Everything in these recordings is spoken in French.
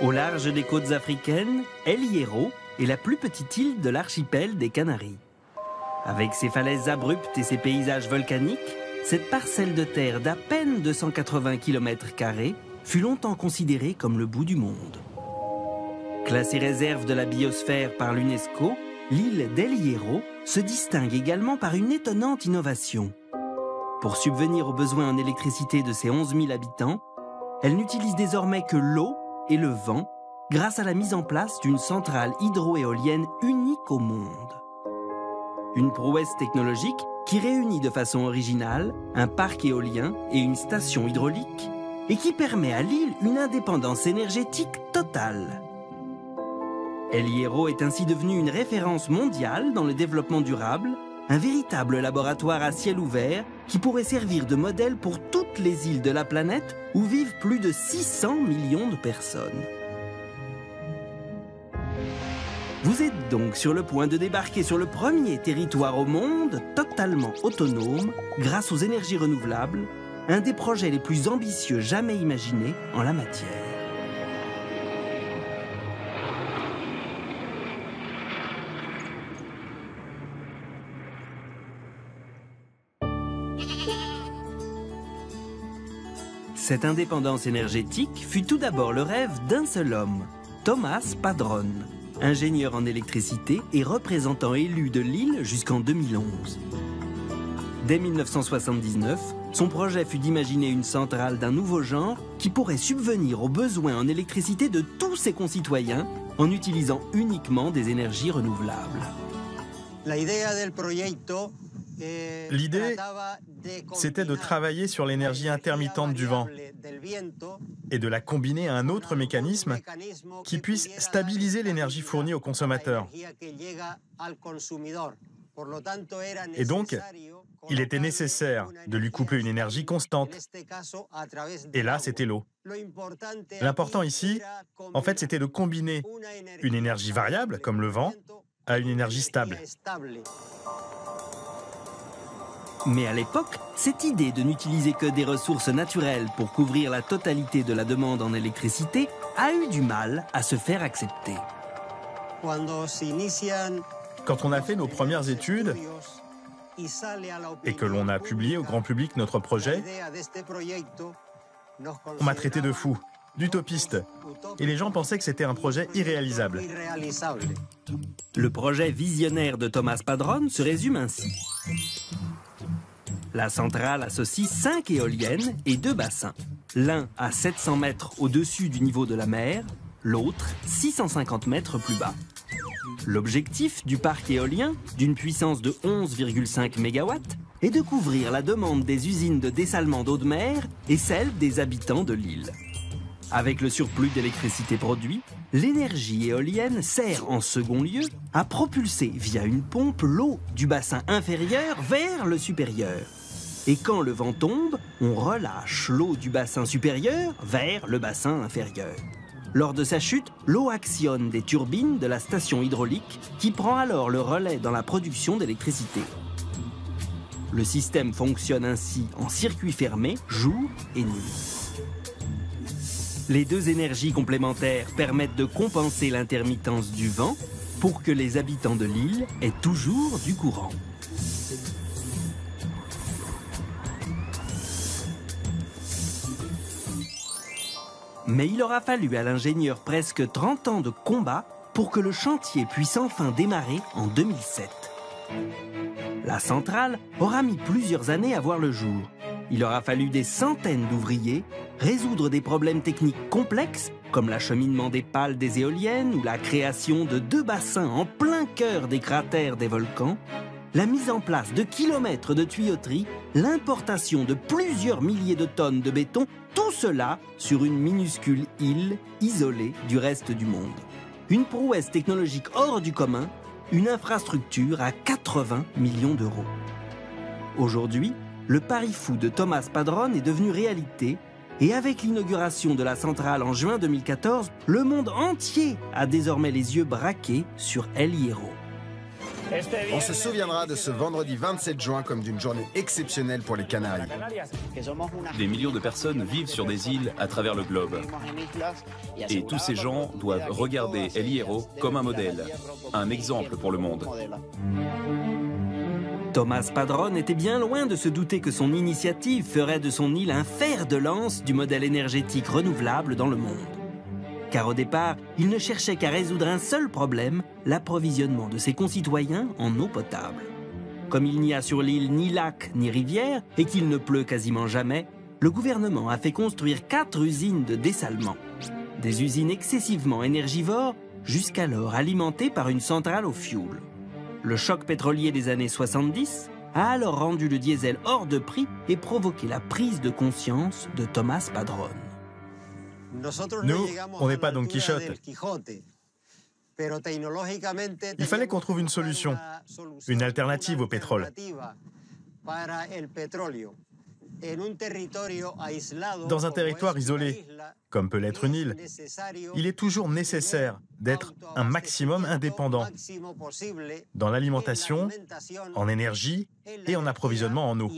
Au large des côtes africaines, El Hierro est la plus petite île de l'archipel des Canaries. Avec ses falaises abruptes et ses paysages volcaniques, cette parcelle de terre d'à peine 280 km² fut longtemps considérée comme le bout du monde. Classée réserve de la biosphère par l'UNESCO, l'île d'El Hierro se distingue également par une étonnante innovation. Pour subvenir aux besoins en électricité de ses 11 000 habitants, elle n'utilise désormais que l'eau et le vent grâce à la mise en place d'une centrale hydroéolienne unique au monde. Une prouesse technologique qui réunit de façon originale un parc éolien et une station hydraulique et qui permet à l'île une indépendance énergétique totale. El Hierro est ainsi devenu une référence mondiale dans le développement durable, un véritable laboratoire à ciel ouvert qui pourrait servir de modèle pour toutes les îles de la planète où vivent plus de 600 millions de personnes. Vous êtes donc sur le point de débarquer sur le premier territoire au monde totalement autonome grâce aux énergies renouvelables, un des projets les plus ambitieux jamais imaginés en la matière. Cette indépendance énergétique fut tout d'abord le rêve d'un seul homme, Tomás Padrón, ingénieur en électricité et représentant élu de l'île jusqu'en 2011. Dès 1979, son projet fut d'imaginer une centrale d'un nouveau genre qui pourrait subvenir aux besoins en électricité de tous ses concitoyens en utilisant uniquement des énergies renouvelables. L'idée, c'était de travailler sur l'énergie intermittente du vent et de la combiner à un autre mécanisme qui puisse stabiliser l'énergie fournie aux consommateurs. Et donc, il était nécessaire de lui couper une énergie constante. Et là, c'était l'eau. L'important ici, en fait, c'était de combiner une énergie variable, comme le vent, à une énergie stable. Mais à l'époque, cette idée de n'utiliser que des ressources naturelles pour couvrir la totalité de la demande en électricité a eu du mal à se faire accepter. Quand on a fait nos premières études et que l'on a publié au grand public notre projet, on m'a traité de fou, d'utopiste, et les gens pensaient que c'était un projet irréalisable. Le projet visionnaire de Tomás Padrón se résume ainsi. La centrale associe 5 éoliennes et 2 bassins. L'un à 700 mètres au-dessus du niveau de la mer, l'autre 650 mètres plus bas. L'objectif du parc éolien, d'une puissance de 11,5 MW, est de couvrir la demande des usines de dessalement d'eau de mer et celle des habitants de l'île. Avec le surplus d'électricité produit, l'énergie éolienne sert en second lieu à propulser via une pompe l'eau du bassin inférieur vers le supérieur. Et quand le vent tombe, on relâche l'eau du bassin supérieur vers le bassin inférieur. Lors de sa chute, l'eau actionne des turbines de la station hydraulique qui prend alors le relais dans la production d'électricité. Le système fonctionne ainsi en circuit fermé, jour et nuit. Les deux énergies complémentaires permettent de compenser l'intermittence du vent pour que les habitants de l'île aient toujours du courant. Mais il aura fallu à l'ingénieur presque 30 ans de combat pour que le chantier puisse enfin démarrer en 2007. La centrale aura mis plusieurs années à voir le jour. Il aura fallu des centaines d'ouvriers, résoudre des problèmes techniques complexes, comme l'acheminement des pales des éoliennes ou la création de 2 bassins en plein cœur des cratères des volcans, la mise en place de kilomètres de tuyauterie, l'importation de plusieurs milliers de tonnes de béton, tout cela sur une minuscule île isolée du reste du monde. Une prouesse technologique hors du commun, une infrastructure à 80 millions d'euros. Aujourd'hui, le pari fou de Tomás Padrón est devenu réalité et avec l'inauguration de la centrale en juin 2014, le monde entier a désormais les yeux braqués sur El Hierro. On se souviendra de ce vendredi 27 juin comme d'une journée exceptionnelle pour les Canaries. Des millions de personnes vivent sur des îles à travers le globe. Et tous ces gens doivent regarder El Hierro comme un modèle, un exemple pour le monde. Tomás Padrón était bien loin de se douter que son initiative ferait de son île un fer de lance du modèle énergétique renouvelable dans le monde. Car au départ, il ne cherchait qu'à résoudre un seul problème, l'approvisionnement de ses concitoyens en eau potable. Comme il n'y a sur l'île ni lac ni rivière et qu'il ne pleut quasiment jamais, le gouvernement a fait construire 4 usines de dessalement. Des usines excessivement énergivores, jusqu'alors alimentées par une centrale au fioul. Le choc pétrolier des années 70 a alors rendu le diesel hors de prix et provoqué la prise de conscience de Tomás Padrón. Nous, on n'est pas Don Quichotte. Il fallait qu'on trouve une solution, une alternative au pétrole. Dans un territoire isolé, comme peut l'être une île, il est toujours nécessaire d'être un maximum indépendant dans l'alimentation, en énergie et en approvisionnement en eau.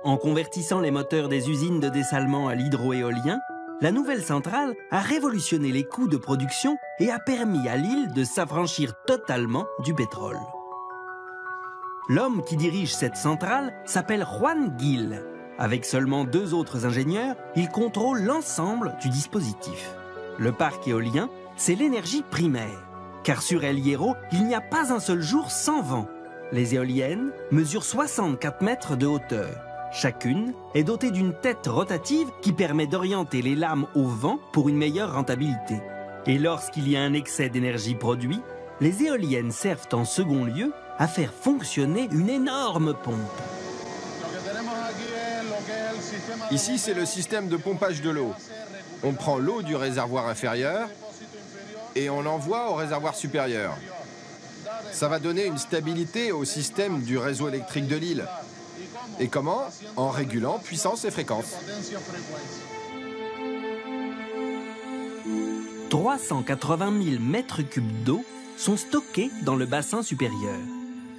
En convertissant les moteurs des usines de dessalement à l'hydroéolien, la nouvelle centrale a révolutionné les coûts de production et a permis à l'île de s'affranchir totalement du pétrole. L'homme qui dirige cette centrale s'appelle Juan Gil. Avec seulement 2 autres ingénieurs, il contrôle l'ensemble du dispositif. Le parc éolien, c'est l'énergie primaire. Car sur El Hierro, il n'y a pas un seul jour sans vent. Les éoliennes mesurent 64 mètres de hauteur. Chacune est dotée d'une tête rotative qui permet d'orienter les lames au vent pour une meilleure rentabilité. Et lorsqu'il y a un excès d'énergie produit, les éoliennes servent en second lieu à faire fonctionner une énorme pompe. Ici, c'est le système de pompage de l'eau. On prend l'eau du réservoir inférieur et on l'envoie au réservoir supérieur. Ça va donner une stabilité au système du réseau électrique de l'île. Et comment? En régulant puissance et fréquence. 380 000 mètres cubes d'eau sont stockés dans le bassin supérieur.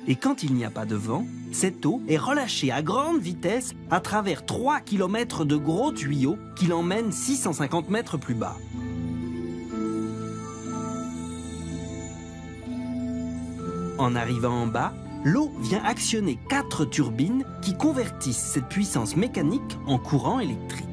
Et quand il n'y a pas de vent, cette eau est relâchée à grande vitesse à travers 3 km de gros tuyaux qui l'emmènent 650 mètres plus bas. En arrivant en bas, l'eau vient actionner 4 turbines qui convertissent cette puissance mécanique en courant électrique.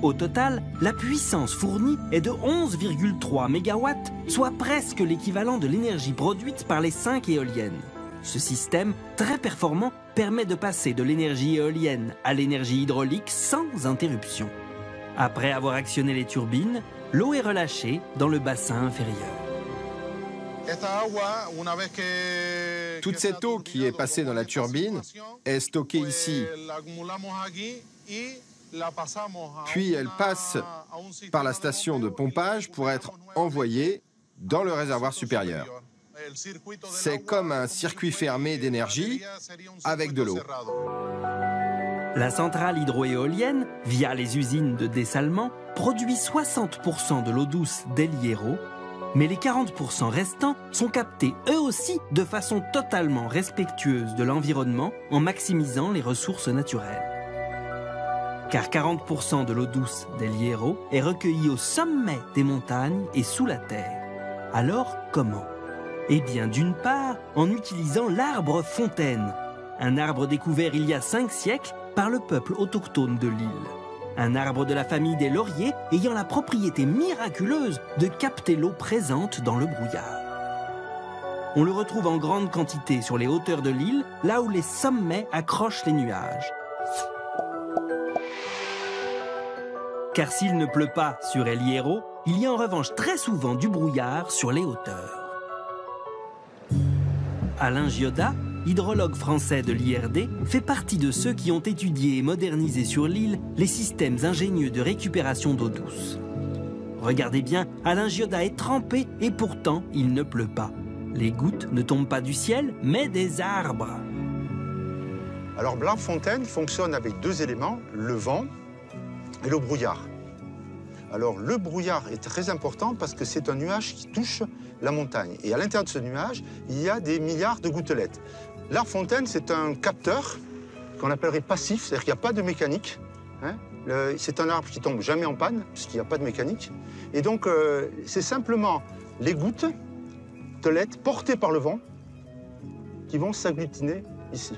Au total, la puissance fournie est de 11,3 MW, soit presque l'équivalent de l'énergie produite par les 5 éoliennes. Ce système, très performant, permet de passer de l'énergie éolienne à l'énergie hydraulique sans interruption. Après avoir actionné les turbines, l'eau est relâchée dans le bassin inférieur. Toute cette eau qui est passée dans la turbine est stockée ici. Puis elle passe par la station de pompage pour être envoyée dans le réservoir supérieur. C'est comme un circuit fermé d'énergie avec de l'eau. La centrale hydroéolienne, via les usines de dessalement, produit 60% de l'eau douce d'El Hierro, mais les 40% restants sont captés eux aussi de façon totalement respectueuse de l'environnement en maximisant les ressources naturelles. Car 40% de l'eau douce d'El Hierro est recueillie au sommet des montagnes et sous la terre. Alors, comment? Eh bien, d'une part, en utilisant l'arbre fontaine, un arbre découvert il y a 5 siècles par le peuple autochtone de l'île. Un arbre de la famille des lauriers ayant la propriété miraculeuse de capter l'eau présente dans le brouillard. On le retrouve en grande quantité sur les hauteurs de l'île, là où les sommets accrochent les nuages. Car s'il ne pleut pas sur El Hierro, il y a en revanche très souvent du brouillard sur les hauteurs. Alain Gioda, hydrologue français de l'IRD, fait partie de ceux qui ont étudié et modernisé sur l'île les systèmes ingénieux de récupération d'eau douce. Regardez bien, Alain Gioda est trempé et pourtant il ne pleut pas. Les gouttes ne tombent pas du ciel, mais des arbres. Alors Blainfontaine fonctionne avec 2 éléments, le vent et le brouillard. Alors le brouillard est très important parce que c'est un nuage qui touche la montagne. Et à l'intérieur de ce nuage, il y a des milliards de gouttelettes. L'arbre fontaine, c'est un capteur qu'on appellerait passif, c'est-à-dire qu'il n'y a pas de mécanique. Hein. C'est un arbre qui tombe jamais en panne, puisqu'il n'y a pas de mécanique. Et donc, c'est simplement les gouttelettes portées par le vent qui vont s'agglutiner ici.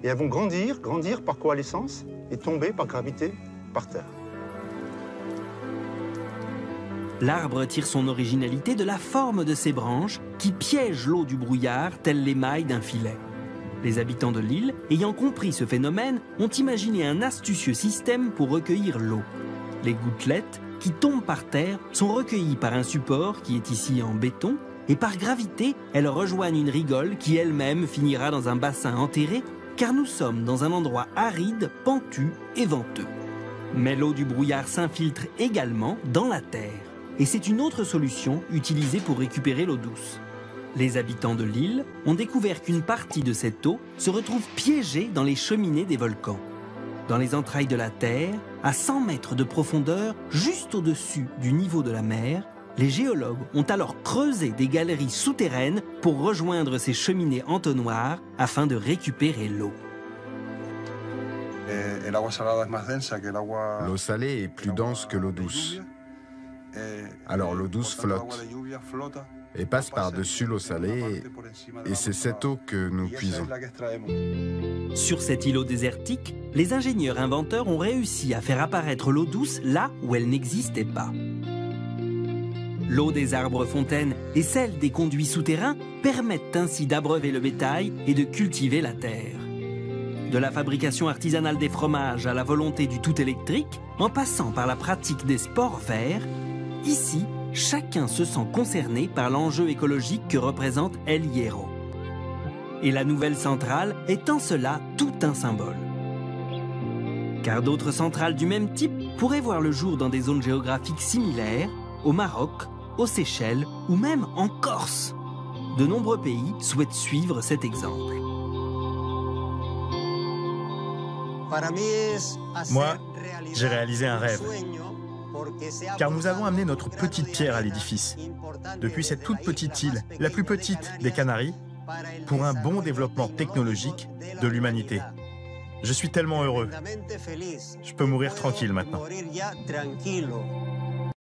Et elles vont grandir par coalescence et tomber par gravité par terre. L'arbre tire son originalité de la forme de ses branches qui piègent l'eau du brouillard telles les mailles d'un filet. Les habitants de l'île, ayant compris ce phénomène, ont imaginé un astucieux système pour recueillir l'eau. Les gouttelettes, qui tombent par terre, sont recueillies par un support qui est ici en béton, et par gravité, elles rejoignent une rigole qui elle-même finira dans un bassin enterré, car nous sommes dans un endroit aride, pentu et venteux. Mais l'eau du brouillard s'infiltre également dans la terre. Et c'est une autre solution utilisée pour récupérer l'eau douce. Les habitants de l'île ont découvert qu'une partie de cette eau se retrouve piégée dans les cheminées des volcans. Dans les entrailles de la Terre, à 100 mètres de profondeur, juste au-dessus du niveau de la mer, les géologues ont alors creusé des galeries souterraines pour rejoindre ces cheminées entonnoirs afin de récupérer l'eau. L'eau salée est plus dense que l'eau douce. Alors l'eau douce flotte et passe par-dessus l'eau salée, et c'est cette eau que nous puisons. Sur cet îlot désertique, les ingénieurs inventeurs ont réussi à faire apparaître l'eau douce là où elle n'existait pas. L'eau des arbres fontaines et celle des conduits souterrains permettent ainsi d'abreuver le bétail et de cultiver la terre. De la fabrication artisanale des fromages à la volonté du tout électrique, en passant par la pratique des sports verts, ici, chacun se sent concerné par l'enjeu écologique que représente El Hierro. Et la nouvelle centrale est en cela tout un symbole. Car d'autres centrales du même type pourraient voir le jour dans des zones géographiques similaires, au Maroc, aux Seychelles ou même en Corse. De nombreux pays souhaitent suivre cet exemple. Moi, j'ai réalisé un rêve. Car nous avons amené notre petite pierre à l'édifice, depuis cette toute petite île, la plus petite des Canaries, pour un bon développement technologique de l'humanité. Je suis tellement heureux. Je peux mourir tranquille maintenant.